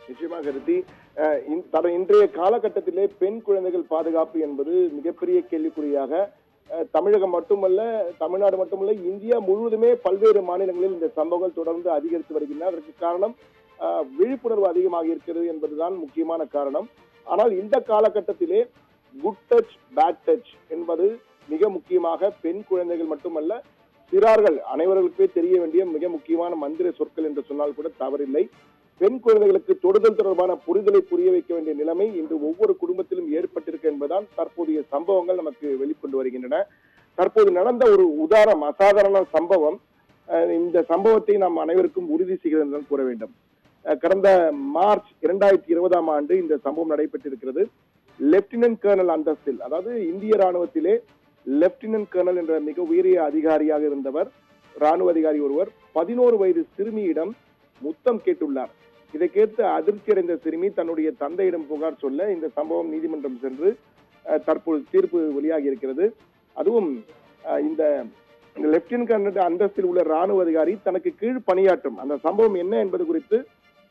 நிச்சயமாக கருதி இன்றைய காலகட்டத்திலே பெண் குழந்தைகள் பாதுகாப்பு என்பது மிகப்பெரிய கேள்விக்குறியாக தமிழகம் மட்டுமல்ல, தமிழ்நாடு மட்டுமல்ல, இந்தியா முழுவதுமே பல்வேறு மாநிலங்களில் இந்த சம்பவங்கள் தொடர்ந்து அதிகரித்து வருகின்றன. அதற்கு காரணம் விழிப்புணர்வு அதிகமாக இருக்கிறது என்பதுதான் முக்கியமான காரணம். ஆனால் இந்த காலகட்டத்திலே குட் டச் பேட் டச் என்பது மிக முக்கியமாக பெண் குழந்தைகள் மட்டுமல்ல, சிறார்கள் அனைவர்களுக்கே தெரிய வேண்டிய மிக முக்கியமான மந்திர சொற்கள் என்று சொன்னால் கூட தவறில்லை. பெண் குழந்தைகளுக்கு தொடுதல் தொடர்பான புரிதலை புரிய வைக்க வேண்டிய நிலைமை இன்று ஒவ்வொரு குடும்பத்திலும் ஏற்பட்டிருக்கு என்பதுதான் தற்போதைய சம்பவங்கள் நமக்கு வெளிக்கொண்டு வருகின்றன. தற்போது நடந்த ஒரு அசாதாரண சம்பவம், இந்த சம்பவத்தை நாம் அனைவருக்கும் உறுதி செய்கிறது என்று கூற வேண்டும். கடந்த மார்ச் 2020 இந்த சம்பவம் நடைபெற்றிருக்கிறது. லெப்டினன்ட் கர்னல் அந்தஸ்தில், அதாவது இந்திய ராணுவத்திலே லெப்டினன்ட் கர்னல் என்ற மிக உயரிய அதிகாரியாக இருந்தவர், ராணுவ அதிகாரி ஒருவர் 11 வயது சிறுமியிடம் முத்தம் கேட்டுள்ளார். இதை கேட்டு அதிர்ச்சி அடைந்த சிறுமி தன்னுடைய தந்தையிடம் புகார் சொல்ல இந்த சம்பவம் நீதிமன்றம் சென்று தற்போது தீர்ப்பு வெளியாகி இருக்கிறது. அதுவும் இந்த லெப்டினன்ட் கர்னல் அந்தஸ்தில் உள்ள ராணுவ அதிகாரி தனக்கு கீழ் பணியாற்றும் அந்த சம்பவம் என்ன என்பது குறித்து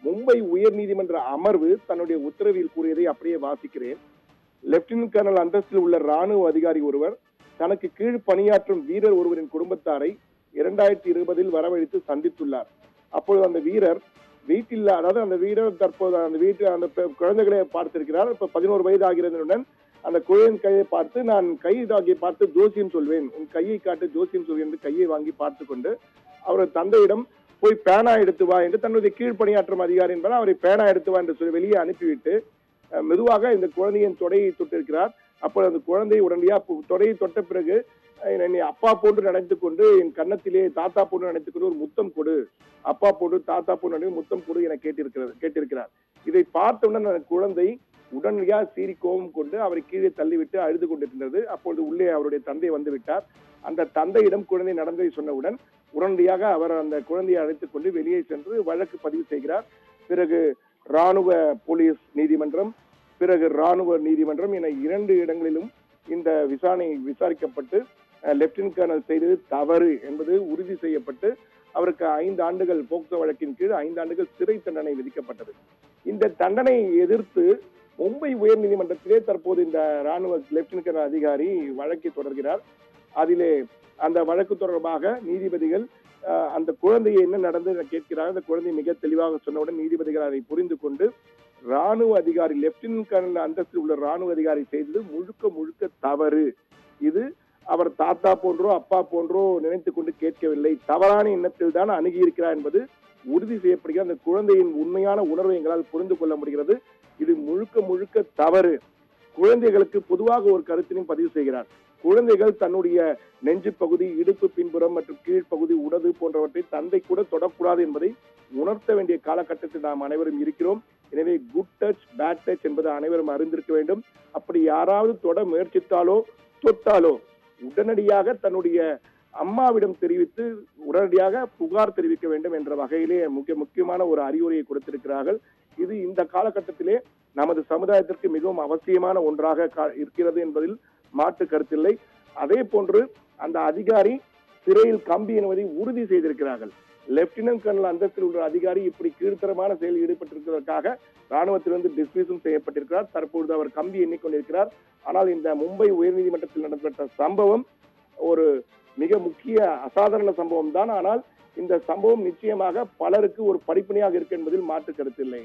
மும்பை உயர் நீதிமன்ற அமர்வு தன்னுடைய உத்தரவில் கூறியதை அப்படியே வாசிக்கிறேன். லெப்டினன்ட் கர்னல் அந்தஸ்தில் உள்ள ராணுவ அதிகாரி ஒருவர் தனக்கு கீழ் பணியாற்றும் வீரர் ஒருவரின் குடும்பத்தாரை 2020 வரவழைத்து சந்தித்துள்ளார். அப்பொழுது அந்த வீரர் வீட்டில், அதாவது அந்த வீரர் தற்போது அந்த வீட்டில் அந்த குழந்தைகளை பார்த்திருக்கிறார். இப்ப 11 வயது ஆகிறதுடன் அந்த குழந்தையின் கையை பார்த்து, நான் கையை பார்த்து ஜோசியம் சொல்வேன், உன் கையை காட்டு ஜோசியம் சொல்வேன் என்று கையை வாங்கி பார்த்து கொண்டு அவரது தந்தையிடம் போய் பேனா எடுத்து வா என்று தன்னுடைய கீழ்பணியாற்றும் அதிகாரி என்பதால் அவரை பேனா எடுத்து வா என்று சொல்லி வெளியே அனுப்பிவிட்டு மெதுவாக இந்த குழந்தையின் தொடையை தொட்டிருக்கிறார். அப்போ அந்த குழந்தை உடனடியாக தொடையை தொட்ட பிறகு, என்னை அப்பா போன்று நினைத்துக் கொண்டு என் கன்னத்திலே தாத்தா போன்று நினைத்துக் கொண்டு ஒரு முத்தம் கொடு, அப்பா போன்று தாத்தா போன்று முத்தம் கொடு என கேட்டிருக்கிறார். இதை பார்த்தவுடன் அந்த குழந்தை உடனடியாக சீறி கோபம் கொண்டு அவரை கீழே தள்ளிவிட்டு அழுது கொண்டிருந்தது. அப்பொழுது உள்ளே அவருடைய தந்தை வந்து விட்டார். அந்த தந்தையிடம் குழந்தை நடந்ததை சொன்னவுடன் உடனடியாக அவர் அந்த குழந்தையை அழைத்துக் கொண்டு வெளியே சென்று வழக்கு பதிவு செய்கிறார். பிறகு ராணுவ போலீஸ் நீதிமன்றம், பிறகு ராணுவ நீதிமன்றம் என 2 இடங்களிலும் இந்த விசாரிக்கப்பட்டு லெப்டினன்ட் கர்னல் செய்தது தவறு என்பது உறுதி செய்யப்பட்டு அவருக்கு 5 ஆண்டுகள் போக்சோ வழக்கின் கீழ் 5 ஆண்டுகள் சிறை தண்டனை விதிக்கப்பட்டது. இந்த தண்டனையை எதிர்த்து மும்பை உயர் நீதிமன்றத்திலே தற்போது இந்த ராணுவ லெப்டினன்ட் கர்னல் அதிகாரி வழக்கை தொடர்கிறார். அதிலே அந்த வழக்கு தொடர்பாக நீதிபதிகள் அந்த குழந்தையை என்ன நடந்தது கேட்கிறார். அந்த குழந்தை மிக தெளிவாக சொன்னவுடன் நீதிபதிகள் அதை புரிந்து கொண்டு, ராணுவ அதிகாரி லெப்டினன்ட் கர்னல் அந்தஸ்தில் உள்ள ராணுவ அதிகாரி செய்தது முழுக்க தவறு, இது அவர் தாத்தா போன்றோ அப்பா போன்றோ நினைத்துக் கொண்டு கேட்கவில்லை, தவறான எண்ணத்தில் தான் அணுகியிருக்கிறார் என்பது உறுதி செய்யப்படுகிறது. அந்த குழந்தையின் உண்மையான உணர்வை எங்களால் புரிந்து கொள்ள முடிகிறது. இது முழுக்க தவறு. குழந்தைகளுக்கு பொதுவாக ஒரு கருத்தினையும் பதிவு செய்கிறார். குழந்தைகள் தன்னுடைய நெஞ்சு பகுதி, இடுப்பு பின்புறம் மற்றும் கீழ்ப்பகுதி, உடது போன்றவற்றை தந்தை கூட தொடக்கூடாது என்பதை உணர்த்த வேண்டிய காலகட்டத்தில் நாம் அனைவரும் இருக்கிறோம். எனவே குட் டச் பேட் டச் என்பது அனைவரும் அறிந்திருக்க வேண்டும். அப்படி யாராவது தொட முயற்சித்தாலோ தொட்டாலோ உடனடியாக தன்னுடைய அம்மாவிடம் தெரிவித்து உடனடியாக புகார் தெரிவிக்க வேண்டும் என்ற வகையிலே முக்கியமான ஒரு அறிவுரையை கொடுத்திருக்கிறார்கள். இது இந்த காலகட்டத்திலே நமது சமுதாயத்திற்கு மிகவும் அவசியமான ஒன்றாக இருக்கிறது என்பதில் மாற்று கருத்தில்லை. அதே போன்று அந்த அதிகாரி சிறையில் கம்பி என்பதை உறுதி செய்திருக்கிறார்கள். லெப்டினன்ட் கர்னல் அந்தஸ்தில் உள்ள அதிகாரி இப்படி கீழ்த்தரமான செயலில் ஈடுபட்டிருப்பதற்காக ராணுவத்திலிருந்து டிஸ்மிஸும் செய்யப்பட்டிருக்கிறார். தற்பொழுது அவர் கம்பி எண்ணிக்கொண்டிருக்கிறார். ஆனால் இந்த மும்பை உயர்நீதிமன்றத்தில் நடைபெற்ற சம்பவம் ஒரு மிக முக்கிய அசாதாரண சம்பவம் தான். ஆனால் இந்த சம்பவம் நிச்சயமாக பலருக்கு ஒரு படிப்பினையாக இருக்கு என்பதில் மாற்று கருத்தில்லை.